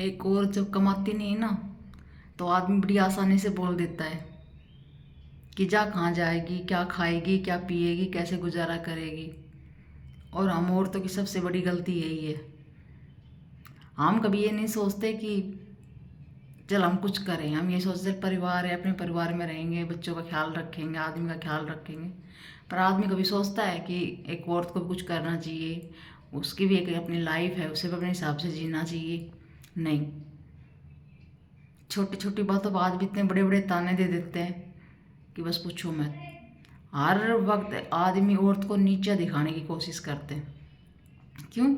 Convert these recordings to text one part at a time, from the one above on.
एक और जब कमाती नहीं है ना, तो आदमी बड़ी आसानी से बोल देता है कि जा कहाँ जाएगी, क्या खाएगी, क्या पिएगी, कैसे गुजारा करेगी। और हम औरतों की सबसे बड़ी गलती यही है, हम कभी ये नहीं सोचते कि चल हम कुछ करें। हम ये सोचते परिवार है, अपने परिवार में रहेंगे, बच्चों का ख्याल रखेंगे, आदमी का ख्याल रखेंगे। पर आदमी कभी सोचता है कि एक औरत को भी कुछ करना चाहिए, उसकी भी एक अपनी लाइफ है, उसे भी अपने हिसाब से जीना चाहिए। नहीं, छोटी छोटी बातों पर आज भी इतने बड़े बड़े ताने दे देते हैं कि बस पूछो मत। हर वक्त आदमी औरत को नीचा दिखाने की कोशिश करते हैं। क्यों?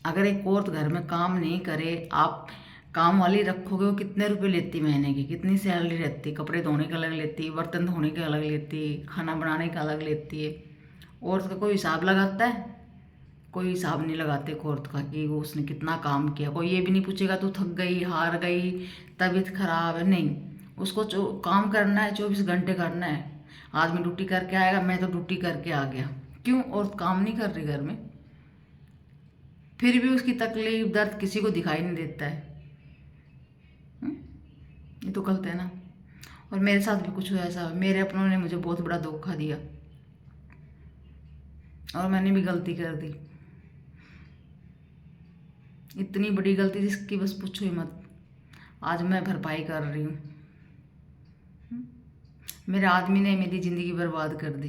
अगर एक औरत घर में काम नहीं करे, आप काम वाली रखोगे, वो कितने रुपए लेती महीने की, कितनी सैलरी रहती, कपड़े धोने का अलग लेती, बर्तन धोने का अलग लेती, खाना बनाने का अलग लेती है। औरत का कोई हिसाब लगाता है? कोई हिसाब नहीं लगाते औरत का कि वो उसने कितना काम किया। कोई ये भी नहीं पूछेगा तू थक गई, हार गई, तबीयत खराब है। नहीं, उसको जो काम करना है 24 घंटे करना है। आदमी ड्यूटी करके आएगा, मैं तो ड्यूटी करके आ गया। क्यों? औरत काम नहीं कर रही घर में, फिर भी उसकी तकलीफ दर्द किसी को दिखाई नहीं देता है। ये तो गलत है ना। और मेरे साथ भी कुछ ऐसा, मेरे अपनों ने मुझे बहुत बड़ा धोखा दिया और मैंने भी गलती कर दी, इतनी बड़ी गलती जिसकी बस पूछो ही मत। आज मैं भरपाई कर रही हूँ। मेरे आदमी ने मेरी ज़िंदगी बर्बाद कर दी,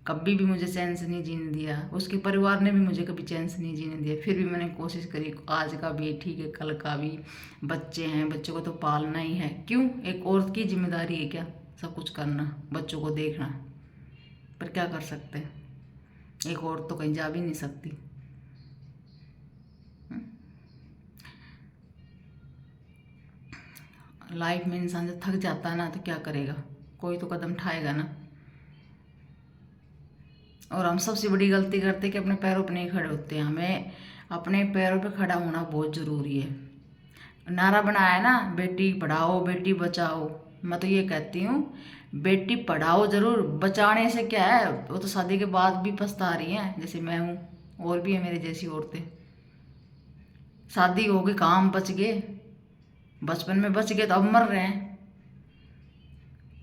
कभी भी मुझे चैन से नहीं जीने दिया, उसके परिवार ने भी मुझे कभी चैन से नहीं जीने दिया। फिर भी मैंने कोशिश करी, आज का भी ठीक है, कल का भी। बच्चे हैं, बच्चों को तो पालना ही है। क्यों? एक औरत की जिम्मेदारी है क्या सब कुछ करना, बच्चों को देखना। पर क्या कर सकते हैं, एक औरत तो कहीं जा भी नहीं सकती। लाइफ में इंसान जब थक जाता है ना, तो क्या करेगा, कोई तो कदम उठाएगा ना। और हम सबसे बड़ी गलती करते हैं कि अपने पैरों पर नहीं खड़े होते। हमें अपने पैरों पर खड़ा होना बहुत ज़रूरी है। नारा बनाया है ना, बेटी पढ़ाओ बेटी बचाओ। मैं तो ये कहती हूँ, बेटी पढ़ाओ ज़रूर, बचाने से क्या है, वो तो शादी के बाद भी पछता रही हैं, जैसे मैं हूँ, और भी है मेरे जैसी औरतें। शादी हो गई, काम बच गए, बचपन में बच गए, तो अब मर रहे हैं।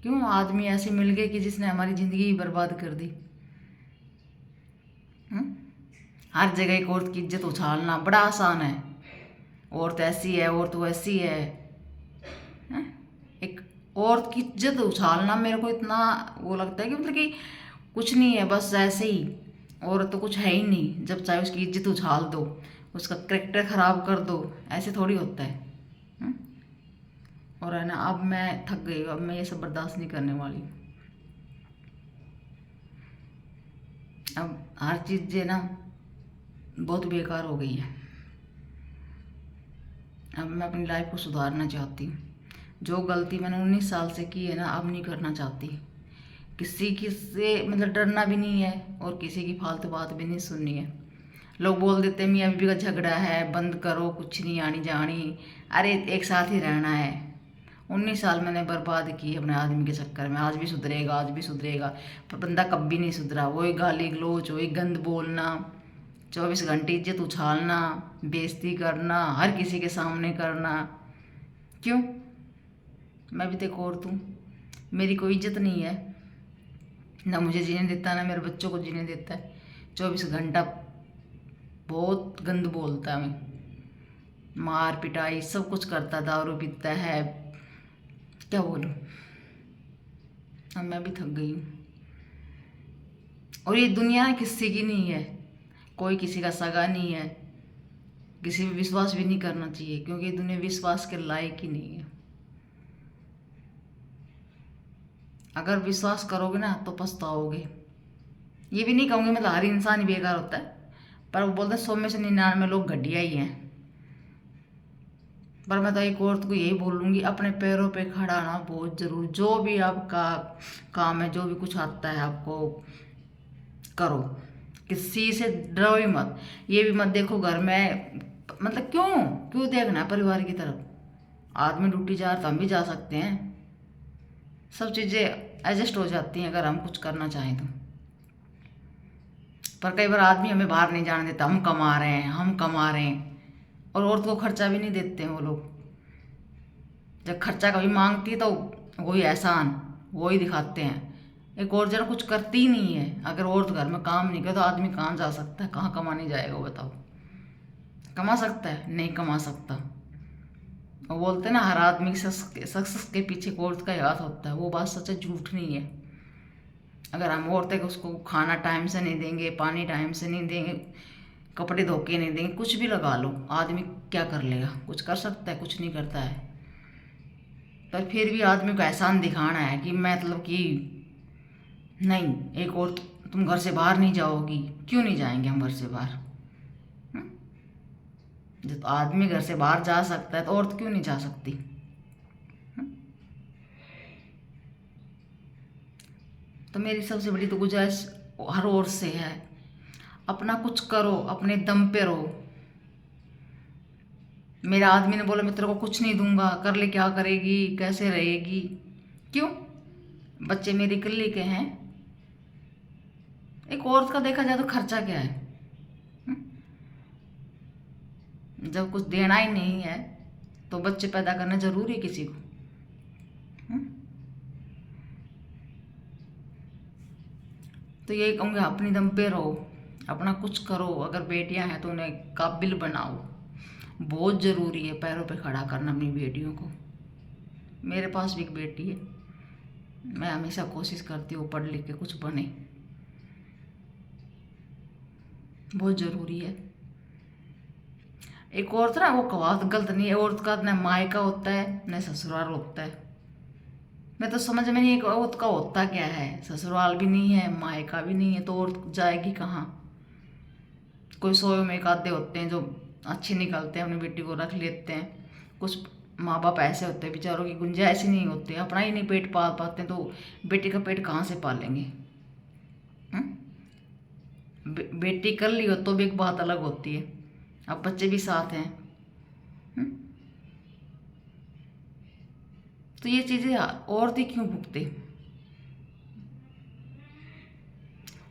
क्यों? आदमी ऐसे मिल गए कि जिसने हमारी ज़िंदगी ही बर्बाद कर दी। हर जगह एक औरत की इज्जत उछालना बड़ा आसान है। औरत ऐसी है, औरत वैसी है। हैं? एक औरत की इज्जत उछालना मेरे को इतना वो लगता है कि मतलब कि कुछ नहीं है, बस ऐसे ही औरत तो कुछ है ही नहीं। जब चाहे उसकी इज्जत उछाल दो, उसका करेक्टर खराब कर दो, ऐसे थोड़ी होता है। हैं? और है ना, अब मैं थक गई हूँ, अब मैं ये सब बर्दाश्त नहीं करने वाली। अब हर चीज़ ना बहुत बेकार हो गई है। अब मैं अपनी लाइफ को सुधारना चाहती हूँ। जो गलती मैंने 19 साल से की है ना, अब नहीं करना चाहती। किसी की से मतलब डरना भी नहीं है, और किसी की फालतू बात भी नहीं सुननी है। लोग बोल देते हैं मियाँ बीवी का झगड़ा है, बंद करो, कुछ नहीं आनी जानी। अरे एक साथ ही रहना है। 19 साल मैंने बर्बाद की अपने आदमी के चक्कर में। आज भी सुधरेगा, आज भी सुधरेगा, पर बंदा कभी नहीं सुधरा। वही गाली गलोच, वही गंद बोलना, 24 घंटे इज्जत उछालना, बेइज्जती करना, हर किसी के सामने करना। क्यों? मैं भी तो एक औरत हूँ, मेरी कोई इज्जत नहीं है, ना मुझे जीने देता, ना मेरे बच्चों को जीने देता है। 24 घंटा बहुत गंद बोलता है, मैं मार पिटाई सब कुछ करता, दारू पीता है, क्या बोलूँ। अब मैं भी थक गई हूँ। और ये दुनिया किसी की नहीं है, कोई किसी का सगा नहीं है, किसी पे विश्वास भी नहीं करना चाहिए, क्योंकि ये दुनिया विश्वास के लायक ही नहीं है। अगर विश्वास करोगे ना तो पछताओगे। ये भी नहीं कहूँगी मतलब हर इंसान ही बेकार होता है, पर वो बोलते हैं 100 में से 99 लोग घटिया ही हैं। पर मैं तो एक औरत को यही बोलूँगी, अपने पैरों पे खड़ा आना बहुत जरूर। जो भी आपका काम है, जो भी कुछ आता है आपको, करो, किसी से डरो ही मत। ये भी मत देखो घर में, मतलब क्यों क्यों देखना है परिवार की तरफ। आदमी ड्यूटी जा रहा तो हम भी जा सकते हैं। सब चीज़ें एडजस्ट हो जाती हैं अगर हम कुछ करना चाहें तो। पर कई बार आदमी हमें बाहर नहीं जाने देता, हम कमा रहे हैं, हम कमा रहे हैं। और औरत को खर्चा भी नहीं देते हैं वो लोग। जब खर्चा कभी मांगती है तो वही एहसान वही दिखाते हैं। एक औरत जरा कुछ करती ही नहीं है। अगर औरत घर में काम नहीं करे तो आदमी कहाँ जा सकता है, कहाँ कमाने जाएगा वो बताओ। कमा सकता है? नहीं कमा सकता। वो बोलते हैं ना हर आदमी की सक्सेस के पीछे एक औरत का ही हाथ होता है। वो बात सच है, झूठ नहीं है। अगर हम औरतें उसको खाना टाइम से नहीं देंगे, पानी टाइम से नहीं देंगे, कपड़े धो के नहीं देंगे, कुछ भी लगा लो, आदमी क्या कर लेगा? कुछ कर सकता है? कुछ नहीं करता है। पर फिर भी आदमी को एहसान दिखाना है कि मतलब कि नहीं, एक और तुम घर से बाहर नहीं जाओगी। क्यों नहीं जाएंगे हम घर से बाहर? हम्म? जब आदमी घर से बाहर जा सकता है तो औरत क्यों नहीं जा सकती? तो मेरी सबसे बड़ी तो गुजारिश हर ओर से है, अपना कुछ करो, अपने दम पे रहो। मेरा आदमी ने बोला मैं तेरे को कुछ नहीं दूंगा, कर ले, क्या करेगी, कैसे रहेगी? क्यों? बच्चे मेरी इकल्ली के हैं। एक औरत का देखा जाए तो खर्चा क्या है? जब कुछ देना ही नहीं है तो बच्चे पैदा करना जरूरी है किसी को? तो यही कहूँगी, अपनी दम पे रहो, अपना कुछ करो। अगर बेटियां हैं तो उन्हें काबिल बनाओ। बहुत ज़रूरी है पैरों पे खड़ा करना अपनी बेटियों को। मेरे पास भी एक बेटी है, मैं हमेशा कोशिश करती हूँ पढ़ लिख के कुछ बने। बहुत ज़रूरी है। एक औरत ना, वो कहावत गलत नहीं है, औरत का न मायका होता है न ससुराल होता है। मैं तो समझ में नहीं, एक औरत का होता क्या है? ससुराल भी नहीं है, मायका भी नहीं है, तो औरत जाएगी कहाँ? कोई 100 में एक आधे होते हैं जो अच्छे निकलते हैं, अपनी बेटी को रख लेते हैं। कुछ माँ बाप ऐसे होते हैं बेचारों की गुंजाइश ही नहीं होती, अपना ही नहीं पेट पाल पाते हैं, तो बेटी का पेट कहाँ से पालेंगे? बेटी कर ली हो तो भी एक बात अलग होती है, अब बच्चे भी साथ हैं। तो ये चीज़ें औरतें क्यों भुगते?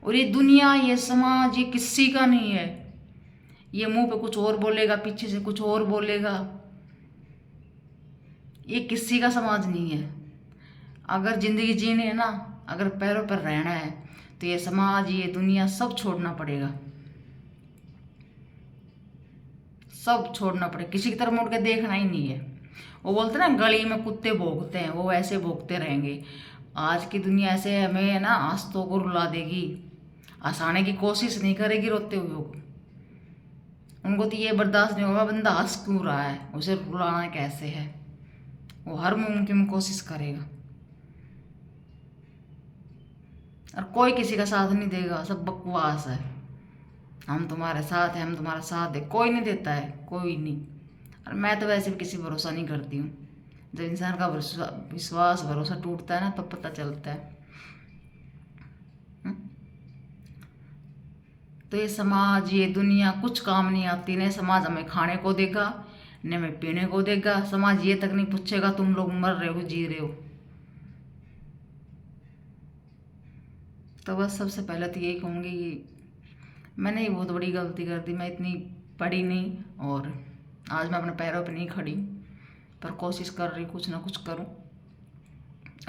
और ये दुनिया, ये समाज, ये किसी का नहीं है। ये मुंह पे कुछ और बोलेगा, पीछे से कुछ और बोलेगा। ये किसी का समाज नहीं है। अगर जिंदगी जीनी है ना, अगर पैरों पर रहना है, तो ये समाज, ये दुनिया सब छोड़ना पड़ेगा। सब छोड़ना पड़ेगा, किसी की तरफ मुड़ के देखना ही नहीं है। वो बोलते ना गली में कुत्ते भौंकते हैं, वो ऐसे भौंकते रहेंगे। आज की दुनिया ऐसे हमें ना आस्तों को रुला देगी, हंसाने की कोशिश नहीं करेगी रोते हुए को। उनको तो ये बर्दाश्त नहीं होगा बंदा हंस क्यों रहा है, उसे रुलाना कैसे है। वो हर मुमकिन कोशिश करेगा, और कोई किसी का साथ नहीं देगा। सब बकवास है, हम तुम्हारे साथ हैं, हम तुम्हारा साथ है, कोई नहीं देता है, कोई नहीं। और मैं तो वैसे भी किसी भरोसा नहीं करती हूँ। जब इंसान का विश्वास भरोसा टूटता है ना, तब पता चलता है। तो ये समाज, ये दुनिया कुछ काम नहीं आती। न समाज हमें खाने को देगा, न हमें पीने को देगा। समाज ये तक नहीं पूछेगा तुम लोग मर रहे हो, जी रहे हो। तो बस सबसे पहले तो यही कहूँगी कि मैंने ये बहुत बड़ी गलती कर दी। मैं इतनी पढ़ी नहीं और आज मैं अपने पैरों पे नहीं खड़ी, पर कोशिश कर रही कुछ ना कुछ करूँ,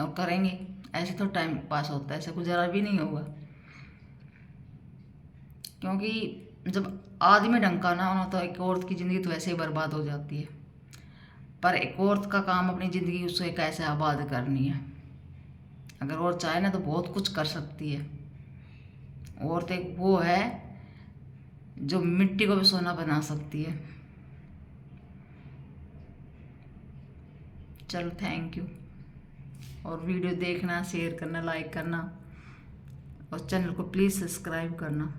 और करेंगे। ऐसे तो टाइम पास होता है, ऐसे गुजारा भी नहीं होगा। क्योंकि जब आदमी ढंग का ना होना तो एक औरत की ज़िंदगी तो वैसे ही बर्बाद हो जाती है। पर एक औरत का काम अपनी ज़िंदगी उसे कैसे आबाद करनी है। अगर औरत चाहे ना तो बहुत कुछ कर सकती है। औरत एक वो है जो मिट्टी को भी सोना बना सकती है। चलो, थैंक यू। और वीडियो देखना, शेयर करना, लाइक करना, और चैनल को प्लीज़ सब्सक्राइब करना।